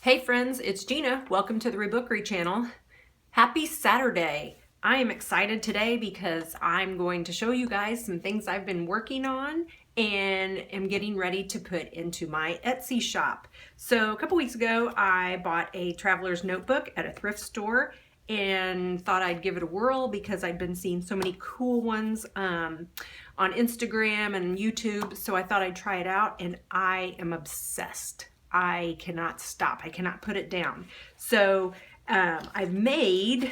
Hey friends, it's Gina. Welcome to the Rebookery channel. Happy Saturday. I am excited today because I'm going to show you guys some things I've been working on and am getting ready to put into my Etsy shop. So a couple weeks ago, I bought a traveler's notebook at a thrift store and thought I'd give it a whirl because I'd been seeing so many cool ones on Instagram and YouTube. So I thought I'd try it out and I am obsessed. I cannot stop. I cannot put it down. So I've made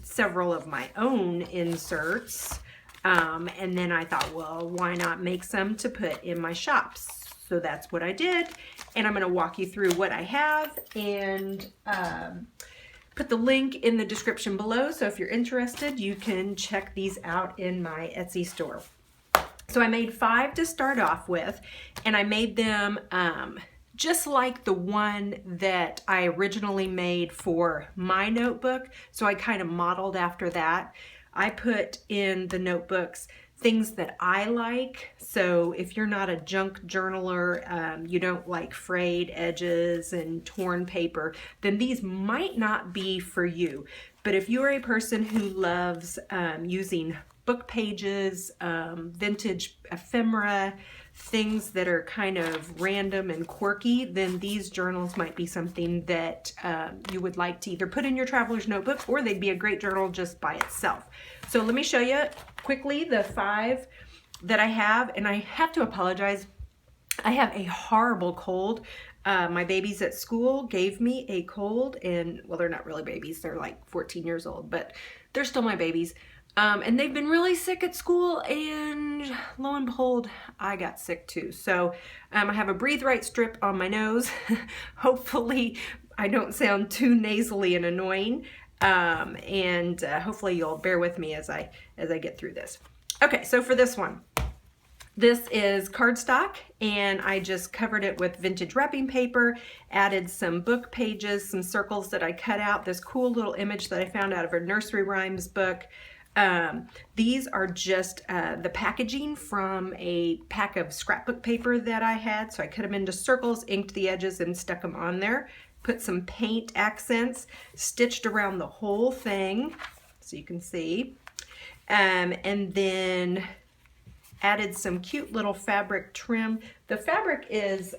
several of my own inserts and then I thought, well, why not make some to put in my shops? So that's what I did, and I'm going to walk you through what I have and put the link in the description below, so if you're interested you can check these out in my Etsy store. So I made 5 to start off with, and I made them just like the one that I originally made for my notebook. So I kind of modeled after that. I put in the notebooks things that I like. So if you're not a junk journaler, you don't like frayed edges and torn paper, then these might not be for you. But if you're a person who loves using book pages, vintage ephemera, things that are kind of random and quirky, then these journals might be something that you would like to either put in your traveler's notebook, or they'd be a great journal just by itself. So let me show you quickly the 5 that I have, and I have to apologize. I have a horrible cold. My babies at school gave me a cold, and well, they're not really babies. They're like 14 years old, but they're still my babies. And they've been really sick at school, and lo and behold, I got sick too. So I have a Breathe Right strip on my nose. Hopefully I don't sound too nasally and annoying. Hopefully you'll bear with me as I get through this. Okay, so for this one, this is cardstock, and I just covered it with vintage wrapping paper, added some book pages, some circles that I cut out, this cool little image that I found out of a nursery rhymes book. These are just the packaging from a pack of scrapbook paper that I had. So I cut them into circles, inked the edges, and stuck them on there. Put some paint accents, stitched around the whole thing so you can see. And then added some cute little fabric trim. The fabric is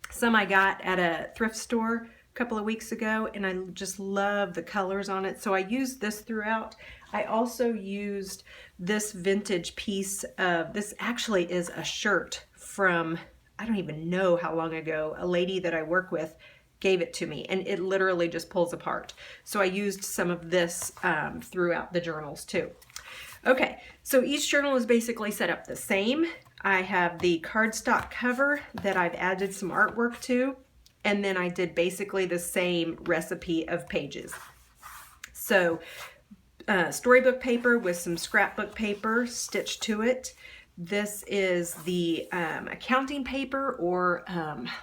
some I got at a thrift store couple of weeks ago, and I just love the colors on it, so I used this throughout. I also used this vintage piece of, this actually is a shirt from, I don't even know how long ago, a lady that I work with gave it to me, and it literally just pulls apart. So I used some of this throughout the journals too. Okay, so each journal is basically set up the same. I have the cardstock cover that I've added some artwork to, and then I did basically the same recipe of pages. So storybook paper with some scrapbook paper stitched to it. This is the accounting paper, or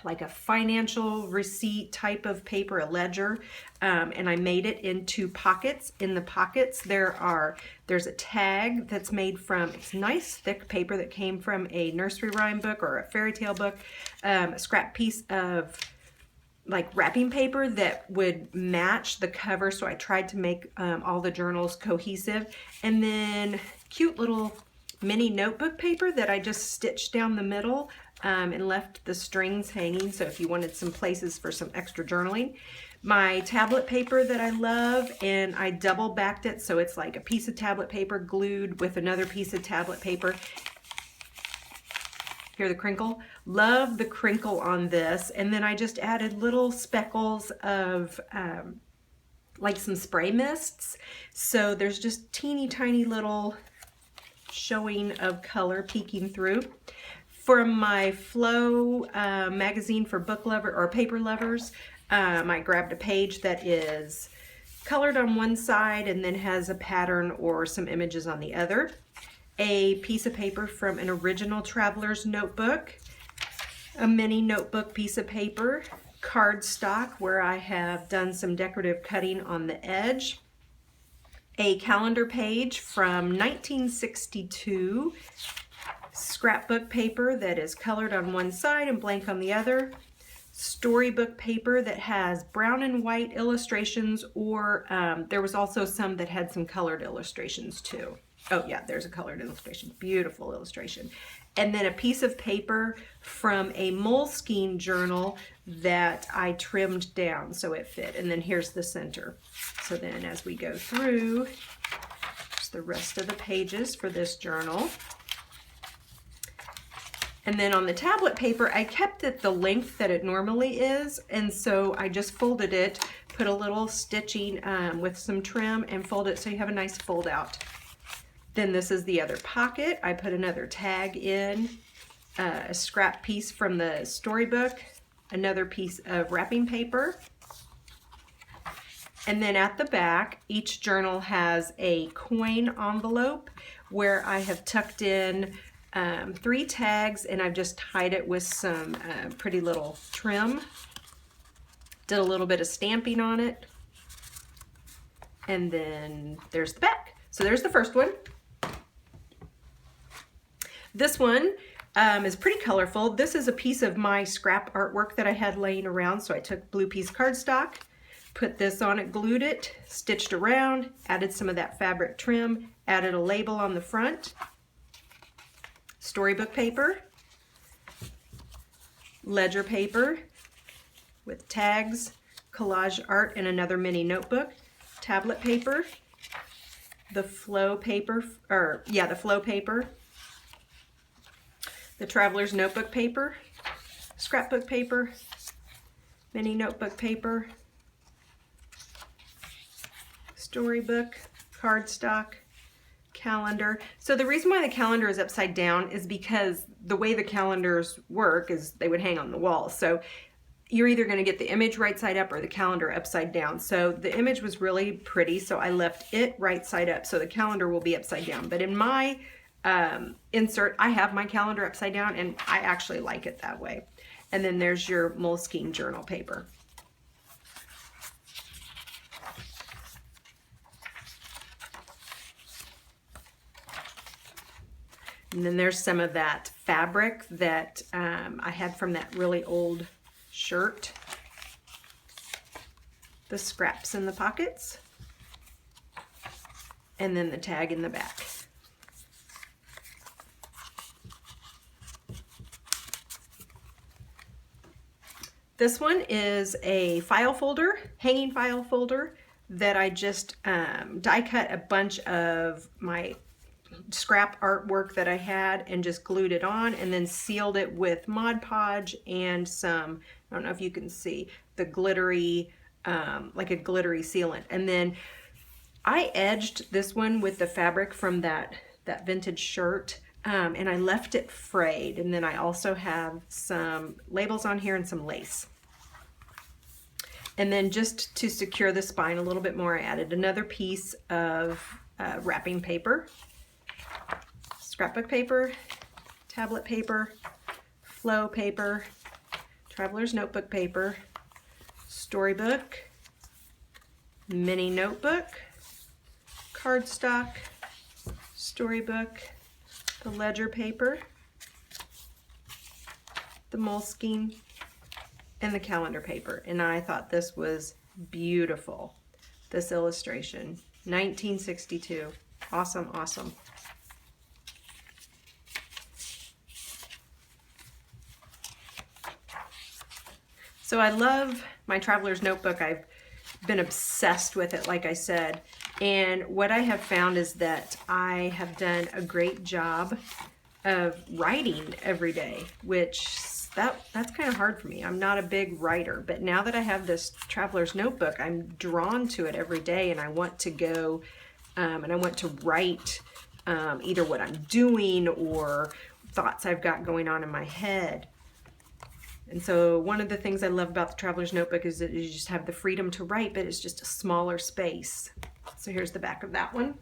like a financial receipt type of paper, a ledger, and I made it into pockets. In the pockets there's a tag that's made from, it's nice thick paper that came from a nursery rhyme book or a fairy tale book, a scrap piece of like wrapping paper that would match the cover, so I tried to make all the journals cohesive. And then cute little mini notebook paper that I just stitched down the middle and left the strings hanging, so if you wanted some places for some extra journaling. My tablet paper that I love, and I double backed it, so it's like a piece of tablet paper glued with another piece of tablet paper. Hear the crinkle? Love the crinkle on this. And then I just added little speckles of like some spray mists. So there's just teeny tiny little showing of color peeking through. For my Flow magazine for book lover or paper lovers, I grabbed a page that is colored on one side and then has a pattern or some images on the other. A piece of paper from an original traveler's notebook, a mini notebook piece of paper, cardstock where I have done some decorative cutting on the edge, a calendar page from 1962, scrapbook paper that is colored on one side and blank on the other, storybook paper that has brown and white illustrations, or there was also some that had some colored illustrations too. Oh yeah, there's a colored illustration, beautiful illustration. And then a piece of paper from a Moleskine journal that I trimmed down so it fit. And then here's the center. So then as we go through, there's the rest of the pages for this journal. And then on the tablet paper, I kept it the length that it normally is. And so I just folded it, put a little stitching with some trim and fold it so you have a nice fold out. Then this is the other pocket. I put another tag in, a scrap piece from the storybook, another piece of wrapping paper. And then at the back, each journal has a coin envelope where I have tucked in 3 tags, and I've just tied it with some pretty little trim. Did a little bit of stamping on it. And then there's the back. So there's the first one. This one is pretty colorful. This is a piece of my scrap artwork that I had laying around. So I took blue piece cardstock, put this on it, glued it, stitched around, added some of that fabric trim, added a label on the front, storybook paper, ledger paper with tags, collage art, and another mini notebook, tablet paper, the flow paper, the traveler's notebook paper, scrapbook paper, mini notebook paper, storybook, cardstock, calendar. So the reason why the calendar is upside down is because the way the calendars work is they would hang on the wall. So you're either going to get the image right side up or the calendar upside down. So the image was really pretty, so I left it right side up, so the calendar will be upside down. But in my insert, I have my calendar upside down, and I actually like it that way. And then there's your Moleskine journal paper. And then there's some of that fabric that I had from that really old shirt. The scraps in the pockets. And then the tag in the back. This one is a file folder, hanging file folder, that I just die cut a bunch of my scrap artwork that I had and just glued it on, and then sealed it with Mod Podge and some, I don't know if you can see, the glittery, like a glittery sealant. And then I edged this one with the fabric from that vintage shirt, and I left it frayed. And then I also have some labels on here and some lace. And then just to secure the spine a little bit more, I added another piece of wrapping paper, scrapbook paper, tablet paper, flow paper, traveler's notebook paper, storybook, mini notebook, cardstock, storybook, the ledger paper, the Moleskine, and the calendar paper. And I thought this was beautiful. This illustration, 1962. Awesome, awesome. So I love my traveler's notebook. I've been obsessed with it, like I said. And what I have found is that I have done a great job of writing every day, which that's kind of hard for me. I'm not a big writer, but now that I have this traveler's notebook, I'm drawn to it every day, and I want to go and I want to write either what I'm doing or thoughts I've got going on in my head. And so one of the things I love about the traveler's notebook is that you just have the freedom to write, but it's just a smaller space. So here's the back of that one.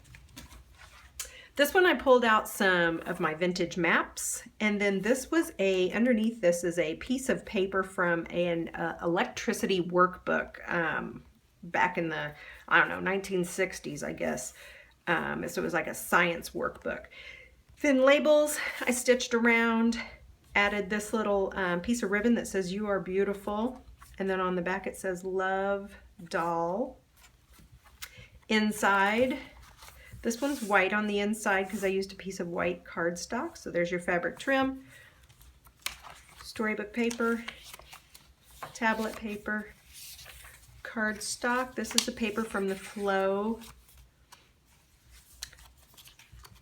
This one I pulled out some of my vintage maps, and then this was underneath this is a piece of paper from an electricity workbook back in the, I don't know, 1960s, I guess. So it was like a science workbook. Then labels I stitched around, added this little piece of ribbon that says "You are beautiful," and then on the back it says "Love Doll." Inside, this one's white on the inside because I used a piece of white cardstock. So there's your fabric trim, storybook paper, tablet paper, cardstock. This is the paper from the Flow.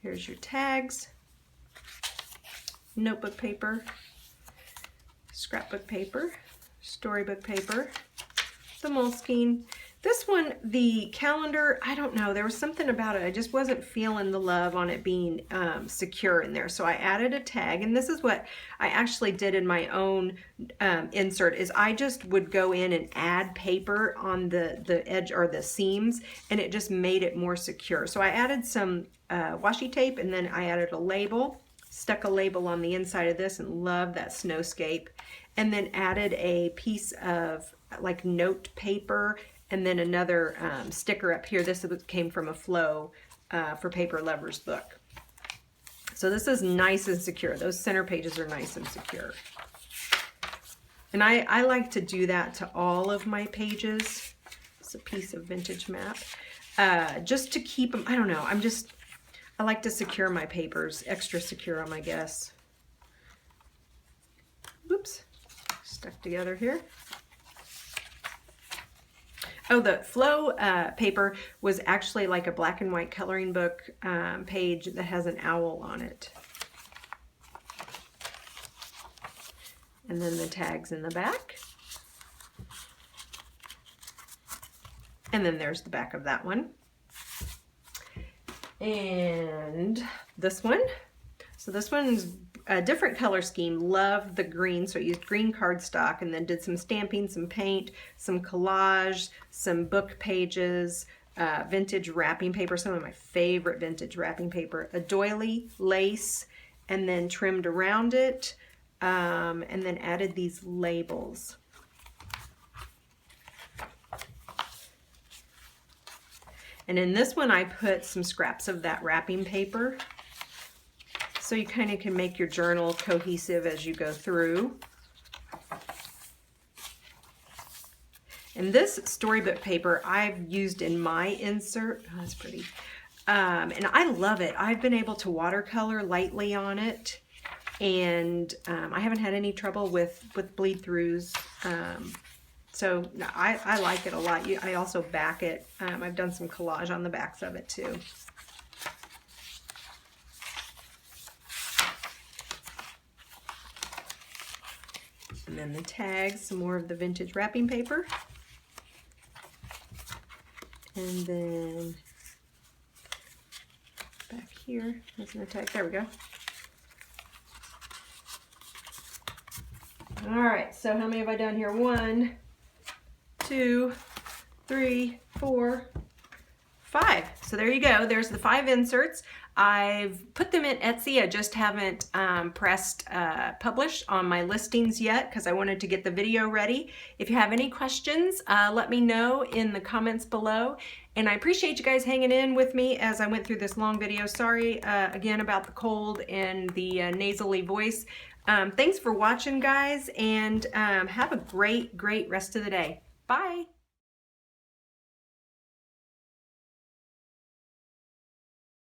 Here's your tags, notebook paper, scrapbook paper, storybook paper, the Moleskine. This one, the calendar, I don't know, there was something about it. I just wasn't feeling the love on it being secure in there. So I added a tag, and this is what I actually did in my own insert, is I just would go in and add paper on the edge or the seams, and it just made it more secure. So I added some washi tape, and then I added a label, stuck a label on the inside of this, and love that snowscape, and then added a piece of like note paper, and then another sticker up here. This came from a Flow for Paper Lovers book. So this is nice and secure. Those center pages are nice and secure. And I like to do that to all of my pages. It's a piece of vintage map. Just to keep them, I don't know, I like to secure my papers, extra secure them, I guess. Oops, stuck together here. Oh, the Flow paper was actually like a black and white coloring book page that has an owl on it. And then the tags in the back. And then there's the back of that one. And this one. So this one's a different color scheme. Love the green, so I used green cardstock and then did some stamping, some paint, some collage, some book pages, vintage wrapping paper, some of my favorite vintage wrapping paper, a doily, lace, and then trimmed around it, and then added these labels. And in this one I put some scraps of that wrapping paper, so you kind of can make your journal cohesive as you go through. And this storybook paper I've used in my insert. Oh, that's pretty. And I love it. I've been able to watercolor lightly on it, and I haven't had any trouble with bleed throughs. So I like it a lot. I also back it. I've done some collage on the backs of it too. And then the tags, some more of the vintage wrapping paper. And then back here, there's no tag. There we go. All right, so how many have I done here? 1, 2, 3, 4, 5. So there you go. There's the 5 inserts. I've put them in Etsy. I just haven't pressed publish on my listings yet because I wanted to get the video ready. If you have any questions, let me know in the comments below. And I appreciate you guys hanging in with me as I went through this long video. Sorry again about the cold and the nasally voice. Thanks for watching, guys, and have a great rest of the day. Bye.